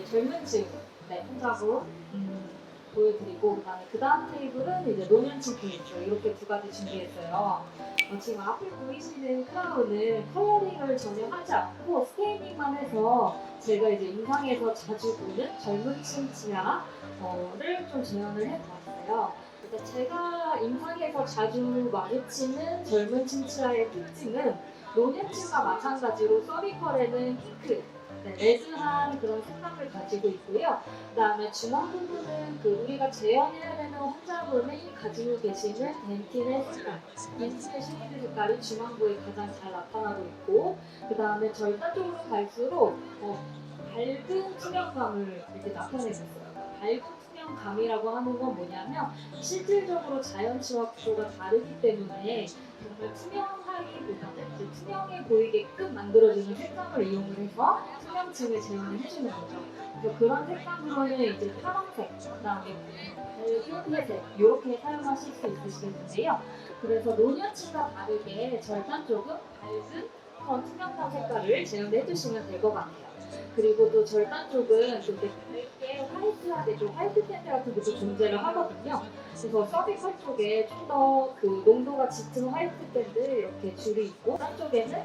젊은 층 혼자분 보여드리고, 그다음 테이블은 이제 노년층 페이지 이렇게 두 가지 준비했어요. 지금 앞에 보이시는 크라운은 컬러링을 전혀 하지 않고 스테이닝만 해서 제가 이제 임상에서 자주 보는 젊은 층 치아를 좀 재현을 해봤어요. 일단 제가 임상에서 자주 마주치는 젊은 층 치아의 특징은 노년층과 마찬가지로 서비컬에는 핑크, 레드한 그런 색감을 가지고 있고요. 그다음에 중앙 부분은 우리가 재현해야 되는 환자분이 가지고 계시는 덴틴의 색깔, 덴틴의 쉐이드 색깔이 중앙부에 가장 잘 나타나고 있고, 그다음에 절단 쪽으로 갈수록 밝은 투명감을 이렇게 나타내고 있어요. 밝은 투명감이라고 하는 건 뭐냐면 실질적으로 자연치와 구조가 다르기 때문에 정말 투명하기보다는 투명해 보이게끔 만들어주는 색감을 이용을 해서 투명층을 재현을 해주는 거죠. 그래서 그런 색감으로는 이제 파란색, 그다음에 밝은 회색 이렇게 사용하실 수 있으시겠는데요. 그래서 노년층과 다르게 절단 쪽은 밝은 그런 투명감 색깔을 재현해 주시면 될 것 같아요. 그리고 또 절단 쪽은 되게 밝게 화이트하게 좀 화이트 밴드 같은 것도 존재를 하거든요. 그래서 서비컬 쪽에 좀 더 농도가 짙은 화이트 밴드 이렇게 줄이 있고, 딴 쪽에는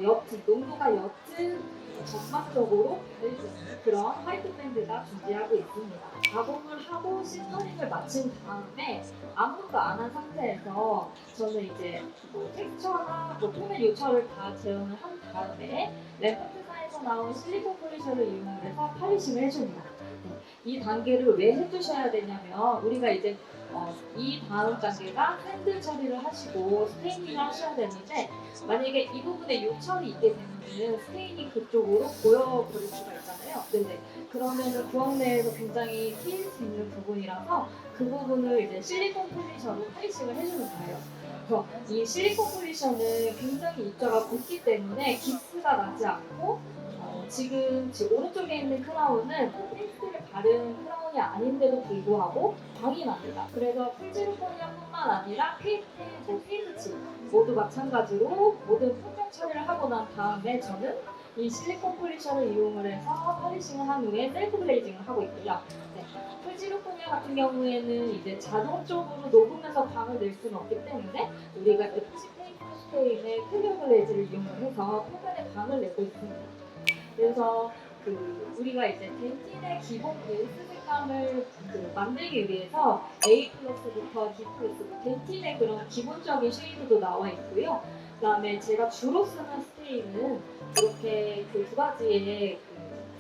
옅은 농도가 옅은 전반적으로 밝은 그런 화이트 밴드가 존재하고 있습니다. 가공을 하고 시저닝을 마친 다음에 아무것도 안 한 상태에서 저는 이제 텍스처나 톤의 요철을 다 재현을 한 다음에 램프트사에서 나온 실리콘 폴리셔를 이용해서 팔리싱을 해줍니다. 이 단계를 왜 해주셔야 되냐면 우리가 이제 이 다음 단계가 샌들 처리를 하시고 스테이닝을 하셔야 되는데, 만약에 이 부분에 요철이 있게 되면 스테이닝 그쪽으로 보여버릴 수가 있잖아요. 네네. 그러면은 구멍 내에서 굉장히 튀일 수 있는 부분이라서 그 부분을 이제 실리콘 폴리셔로 팔리싱을 해주는 거예요. 그래서 이 실리콘 폴리셔는 굉장히 입자가 붓기 때문에 기스가 나지 않고, 지금 오른쪽에 있는 크라운은 페이스를 바른 크라운이 아닌데도 불구하고 광이 납니다. 그래서 풀지르코니아뿐만 아니라 페이스칠 모두 마찬가지로 모든 풍경 처리를 하고 난 다음에 저는 이 실리콘 폴리셔를 이용을 해서 팔리싱을 한 후에 셀프 글레이징을 하고 있고요. 풀지르코니아 같은 경우에는 이제 자동적으로 녹으면서 광을 낼 수는 없기 때문에 우리가 에프시 페이스 스테인의 클리어 글레이즈를 이용을 해서 표면에 광을 내고 있습니다. 그래서 우리가 이제 덴틴의 기본 베이스 색감을 만들기 위해서 A 플러스부터 D 플러스 덴틴의 그런 기본적인 쉐이드도 나와 있고요. 그다음에 제가 주로 쓰는 스테인은 이렇게 두 가지의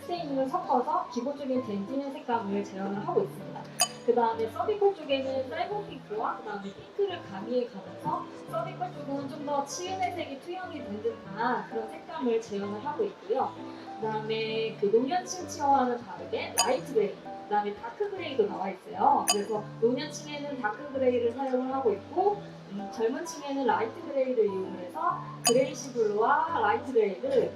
스테인을 섞어서 기본적인 덴틴의 색감을 재현을 하고 있습니다. 그 다음에 서비컬 쪽에는 쌀몬 핑크와 그 다음에 핑크를 가미해 가면서 서비컬 쪽은 좀 더 치은 회색이 투영이 된 듯한 그런 색감을 재현을 하고 있고요. 그 다음에 노년층 치어와는 다르게 라이트 그레이, 그 다음에 다크 그레이도 나와 있어요. 그래서 노년층에는 다크 그레이를 사용을 하고 있고, 젊은 층에는 라이트 그레이를 이용해서 그레이시 블루와 라이트 그레이를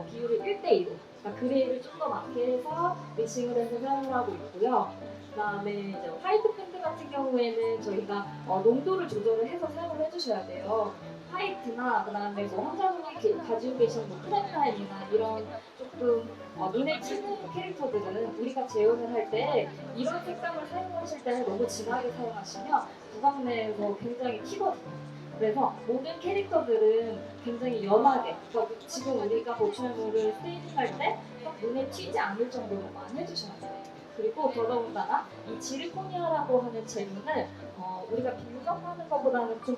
비율을 1대2로, 그러니까 그레이를 좀 더 많게 해서 믹싱을 해서 사용을 하고 있고요. 그다음에 이제 화이트 밴드 같은 경우에는 저희가 농도를 조절을 해서 사용을 해주셔야 돼요. 화이트나 그다음에 환자분이 가지고 계신 프렌타임이나 이런 조금 눈에 띄는 캐릭터들은 우리가 재현을 할 때 이런 색감을 사용하실 때 너무 진하게 사용하시면 구강 내에서 굉장히 튀거든요. 그래서 모든 캐릭터들은 굉장히 연하게, 그러니까 지금 우리가 보철물을 스테이징할 때 눈에 튀지 않을 정도로만 해주셔야 돼요. 그리고 더더군다나 이 지르코니아라고 하는 재료는 우리가 빌드업하는 것보다는 좀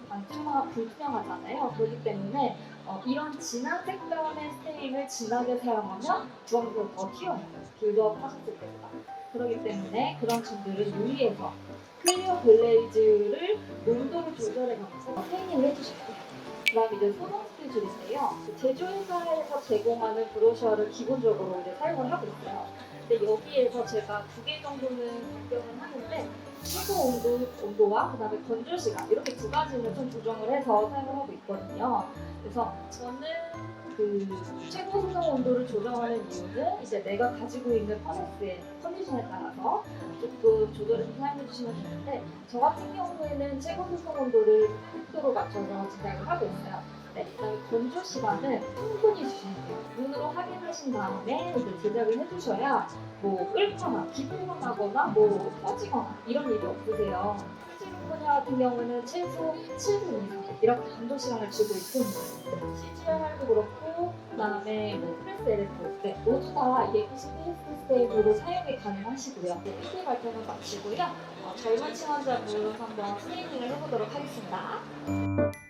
불투명하잖아요. 그렇기 때문에 이런 진한 색감의 스테인을 진하게 사용하면 주황색이 더 튀어나와요. 빌드업 하셨을 때보다. 그렇기 때문에 그런 점들을 유의해서 클리어 글레이즈를 농도를 조절해가면서 스테이닝을 해주셔야 돼요. 그 다음에 이제 소독 스케줄인데요. 제조회사에서 제공하는 브러셔를 기본적으로 이제 사용을 하고 있어요. 근데 여기에서 제가 2개 정도는 변경을 하는데 최고 온도와 그 다음에 건조 시간 이렇게 두 가지는 좀 조정을 해서 사용을 하고 있거든요. 그래서 저는 최고 수정 온도를 조정하는 이유는 이제 내가 가지고 있는 퍼네스의 컨디션에 따라서 조금 조절해서 사용해 주시면 되는데, 저 같은 경우에는 최고 수정 온도를 100도로 맞춰서 진행을 하고 있어요. 네, 그다음에 건조 시간은 충분히 주셔야 돼요. 눈으로 확인하신 다음에 이제 제작을 해주셔야 뭐 끓거나 기포가 나거나 뭐 터지거나 이런 일이 없으세요. CG 같은 경우는 최소 7분 이상 이렇게 감도 시간을 주고 있습니다. CGR도 그렇고 그다음에 뭐 프레스 엘렉트로 네, 모두 다 EFC 시스템으로 사용이 가능하시고요. 네, PT 발표는 마치고요. 젊은 층 환자분 한번 스크리닝을 해보도록 하겠습니다.